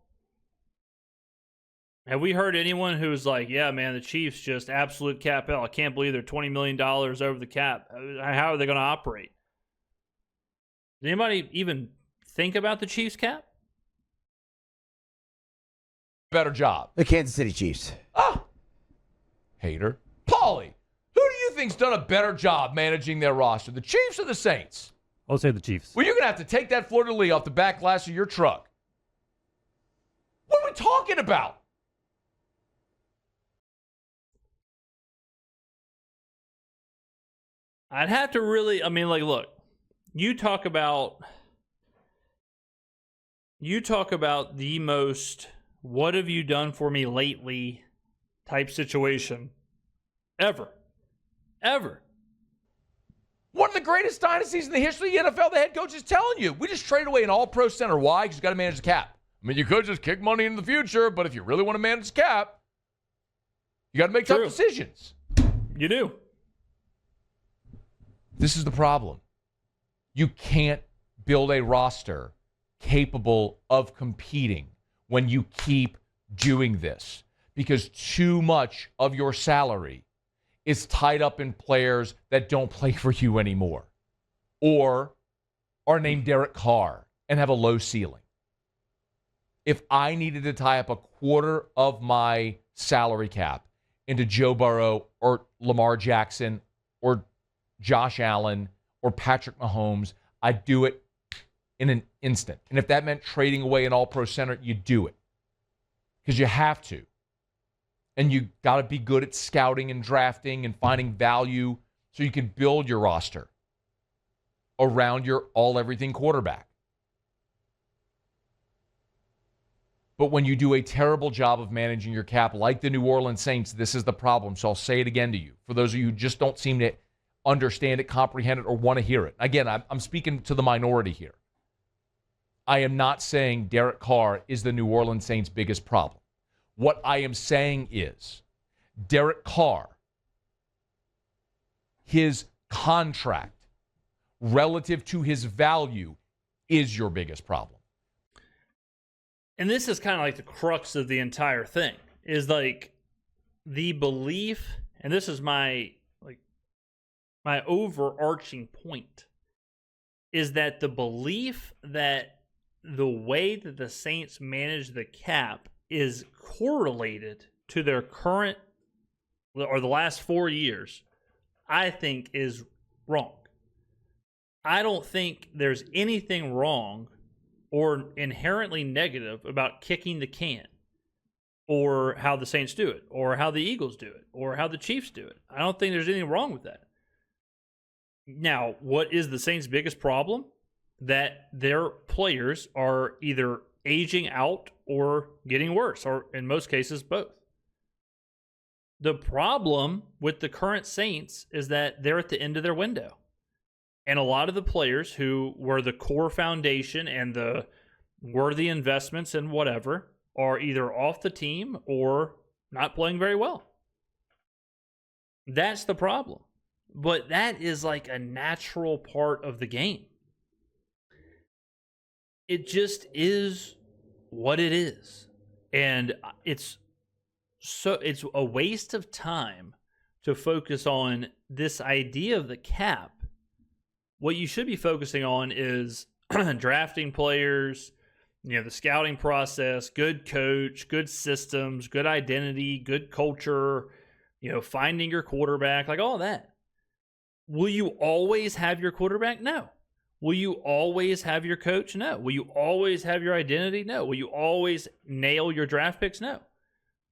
Have we heard anyone who's like, yeah, man, the Chiefs just absolute cap hell. I can't believe they're $20 million over the cap. How are they going to operate? Does anybody even think about the Chiefs cap? Better job. The Kansas City Chiefs. Ah, hater. Paulie, who do you think's done a better job managing their roster, the Chiefs or the Saints? I'll say the Chiefs. Well, you're going to have to take that fleur-de-lis off the back glass of your truck. What are we talking about? I'd have to really, look, you talk about the most what have you done for me lately type situation ever. One of the greatest dynasties in the history of the NFL, the head coach is telling you. We just traded away an all-pro center. Why? Because you got to manage the cap. I mean, you could just kick money into the future, but if you really want to manage the cap, you got to make tough decisions. You do. This is the problem. You can't build a roster capable of competing when you keep doing this because too much of your salary is tied up in players that don't play for you anymore or are named Derek Carr and have a low ceiling. If I needed to tie up a quarter of my salary cap into Joe Burrow or Lamar Jackson or Josh Allen or Patrick Mahomes, I'd do it in an instant. And if that meant trading away an all-pro center, you do it because you have to. And you got to be good at scouting and drafting and finding value so you can build your roster around your all-everything quarterback. But when you do a terrible job of managing your cap, like the New Orleans Saints, this is the problem. So I'll say it again to you. For those of you who just don't seem to understand it, comprehend it, or want to hear it. Again, I'm speaking to the minority here. I am not saying Derek Carr is the New Orleans Saints' biggest problem. What I am saying is Derek Carr, his contract relative to his value is your biggest problem. And this is kind of like the crux of the entire thing, is like the belief, and this is my overarching point, is that the belief that the way that the Saints manage the cap is correlated to their current or the last 4 years, I think is wrong. I don't think there's anything wrong or inherently negative about kicking the can, or how the Saints do it, or how the Eagles do it, or how the Chiefs do it. I don't think there's anything wrong with that. Now, what is the Saints' biggest problem? That their players are either aging out or getting worse, or in most cases, both. The problem with the current Saints is that they're at the end of their window. And a lot of the players who were the core foundation and the worthy investments and whatever are either off the team or not playing very well. That's the problem. But that is like a natural part of the game. It just is what it is. And it's a waste of time to focus on this idea of the cap. What you should be focusing on is drafting players, the scouting process, good coach, good systems, good identity, good culture, finding your quarterback, like all that. Will you always have your quarterback? No. Will you always have your coach? No. Will you always have your identity? No. Will you always nail your draft picks? No.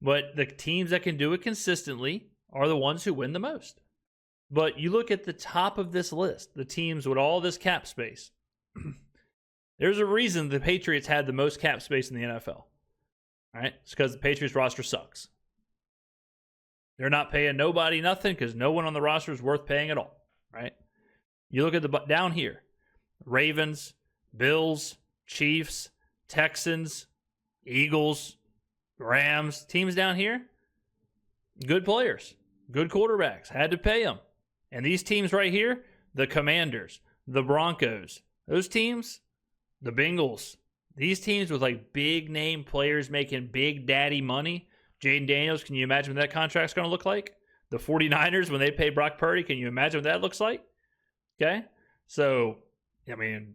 But the teams that can do it consistently are the ones who win the most. But you look at the top of this list, the teams with all this cap space. There's a reason the Patriots had the most cap space in the NFL. All right? It's because the Patriots roster sucks. They're not paying nobody nothing because no one on the roster is worth paying at all. Right? You look at the down here. Ravens, Bills, Chiefs, Texans, Eagles, Rams, teams down here, good players, good quarterbacks, had to pay them. And these teams right here, the Commanders, the Broncos, those teams, the Bengals, these teams with like big name players making big daddy money. Jaden Daniels, can you imagine what that contract's going to look like? The 49ers, when they pay Brock Purdy, can you imagine what that looks like? Okay? So, I mean,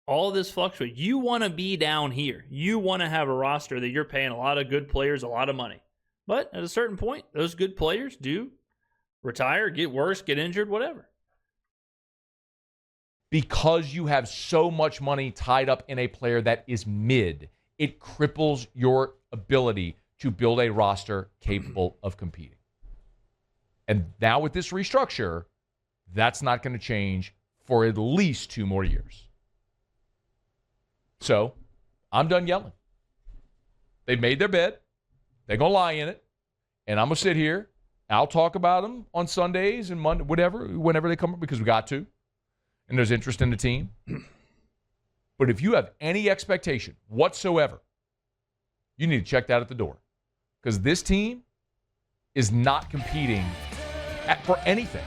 all this fluctuates. You want to be down here. You want to have a roster that you're paying a lot of good players a lot of money. But at a certain point, those good players do retire, get worse, get injured, whatever. Because you have so much money tied up in a player that is mid, it cripples your ability to build a roster capable of competing. And now with this restructure, that's not going to change for at least 2 more years. So I'm done yelling. They've made their bed. They're going to lie in it. And I'm going to sit here. I'll talk about them on Sundays and Monday, whenever they come up, because we got to. And there's interest in the team. But if you have any expectation whatsoever, you need to check that at the door. Because this team is not competing for anything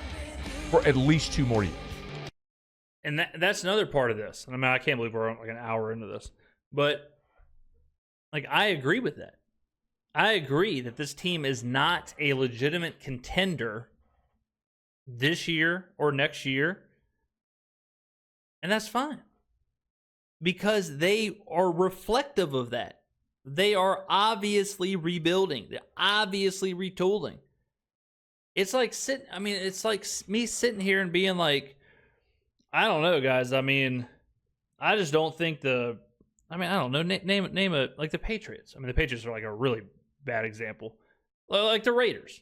for at least 2 more years. And that's another part of this. I mean, I can't believe we're like an hour into this. But, like, I agree with that. I agree that this team is not a legitimate contender this year or next year. And that's fine. Because they are reflective of that. They are obviously rebuilding. They're obviously retooling. It's like it's like me sitting here and being like, I don't know, guys. I mean, I just don't think I don't know. Name a like the Patriots. I mean, the Patriots are like a really bad example. Like the Raiders.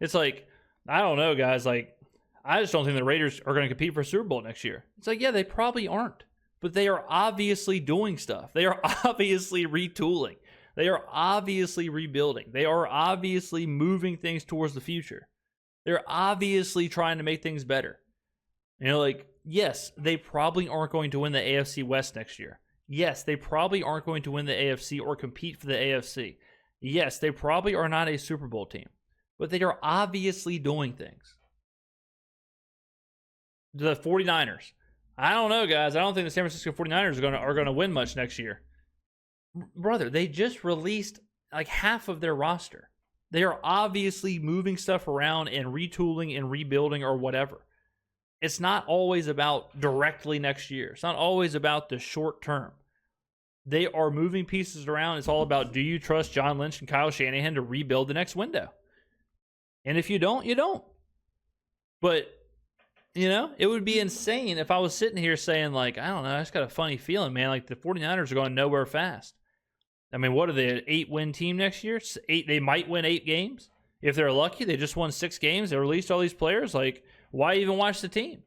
It's like, I don't know, guys. Like, I just don't think the Raiders are going to compete for a Super Bowl next year. It's like, yeah, they probably aren't. But they are obviously doing stuff. They are obviously retooling. They are obviously rebuilding. They are obviously moving things towards the future. They're obviously trying to make things better. Like, yes, they probably aren't going to win the AFC West next year. Yes, they probably aren't going to win the AFC or compete for the AFC. Yes, they probably are not a Super Bowl team. But they are obviously doing things. The 49ers. I don't know, guys. I don't think the San Francisco 49ers are going to win much next year. Brother, they just released like half of their roster. They are obviously moving stuff around and retooling and rebuilding or whatever. It's not always about directly next year. It's not always about the short term. They are moving pieces around. It's all about, do you trust John Lynch and Kyle Shanahan to rebuild the next window? And if you don't, you don't. But, it would be insane if I was sitting here saying, like, I don't know, I just got a funny feeling, man. Like, the 49ers are going nowhere fast. I mean, what are they, an 8-win team next year? They might win 8 games. If they're lucky, they just won 6 games. They released all these players. Like, why even watch the team?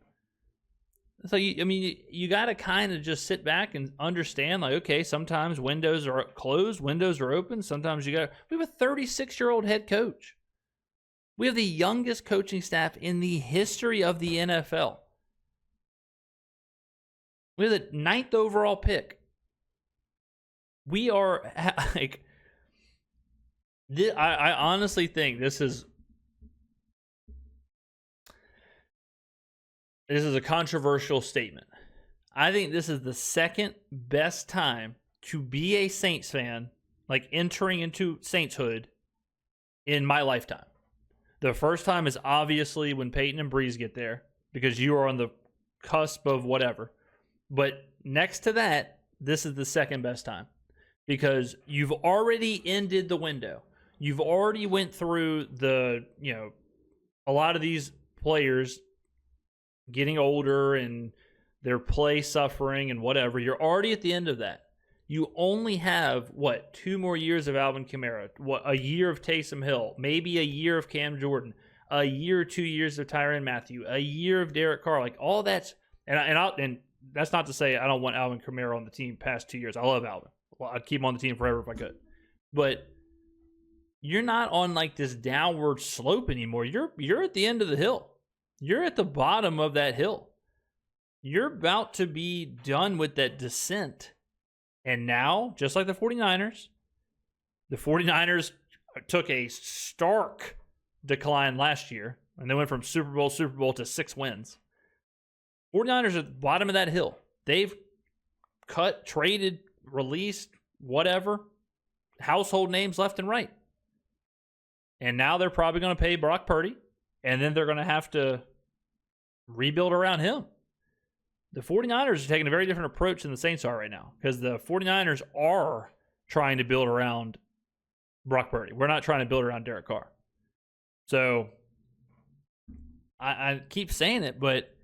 So, you got to kind of just sit back and understand, like, okay, sometimes windows are closed, windows are open. Sometimes we have a 36-year-old head coach. We have the youngest coaching staff in the history of the NFL. We have the 9th overall pick. We are, like, I honestly think this is a controversial statement. I think this is the second best time to be a Saints fan, like entering into Saintshood, in my lifetime. The first time is obviously when Peyton and Breeze get there, because you are on the cusp of whatever. But next to that, this is the second best time, because you've already ended the window. You've already went through the, a lot of these players getting older and their play suffering and whatever. You're already at the end of that. You only have, 2 more years of Alvin Kamara, a year of Taysom Hill, maybe a year of Cam Jordan, a year or 2 years of Tyrann Mathieu, a year of Derek Carr. Like, all that's, and that's not to say I don't want Alvin Kamara on the team past 2 years. I love Alvin. Well, I'd keep him on the team forever if I could. But you're not on, like, this downward slope anymore. You're at the end of the hill. You're at the bottom of that hill. You're about to be done with that descent. And now, just like the 49ers took a stark decline last year, and they went from Super Bowl to 6 wins. 49ers are at the bottom of that hill. They've cut, traded, released, whatever, household names left and right. And now they're probably going to pay Brock Purdy, and then they're going to have to rebuild around him. The 49ers are taking a very different approach than the Saints are right now, because the 49ers are trying to build around Brock Purdy. We're not trying to build around Derek Carr. So I keep saying it, but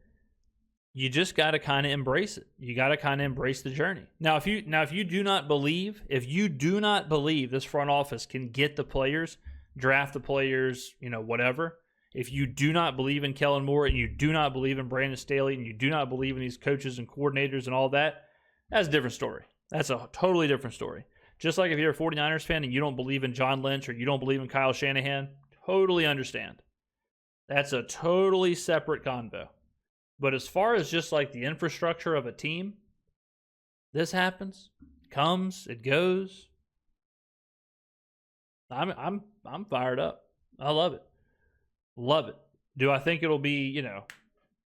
you just got to kind of embrace it. You got to kind of embrace the journey. Now, if you do not believe this front office can get the players, draft the players, whatever. If you do not believe in Kellen Moore, and you do not believe in Brandon Staley, and you do not believe in these coaches and coordinators and all that, that's a different story. That's a totally different story. Just like if you're a 49ers fan and you don't believe in John Lynch or you don't believe in Kyle Shanahan, totally understand. That's a totally separate convo. But as far as just like the infrastructure of a team, this happens, comes, it goes. I'm fired up. I love it. Love it. Do I think it'll be,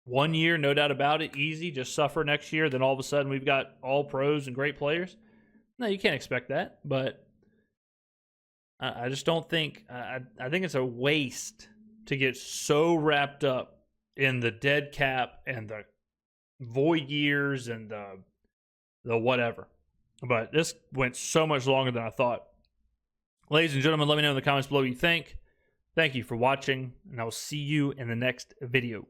1 year, no doubt about it, easy, just suffer next year, then all of a sudden we've got all pros and great players? No, you can't expect that. But I just don't think, I think it's a waste to get so wrapped up in the dead cap and the void years and the whatever. But this went so much longer than I thought. Ladies and gentlemen, let me know in the comments below what you think. Thank you for watching, and I will see you in the next video.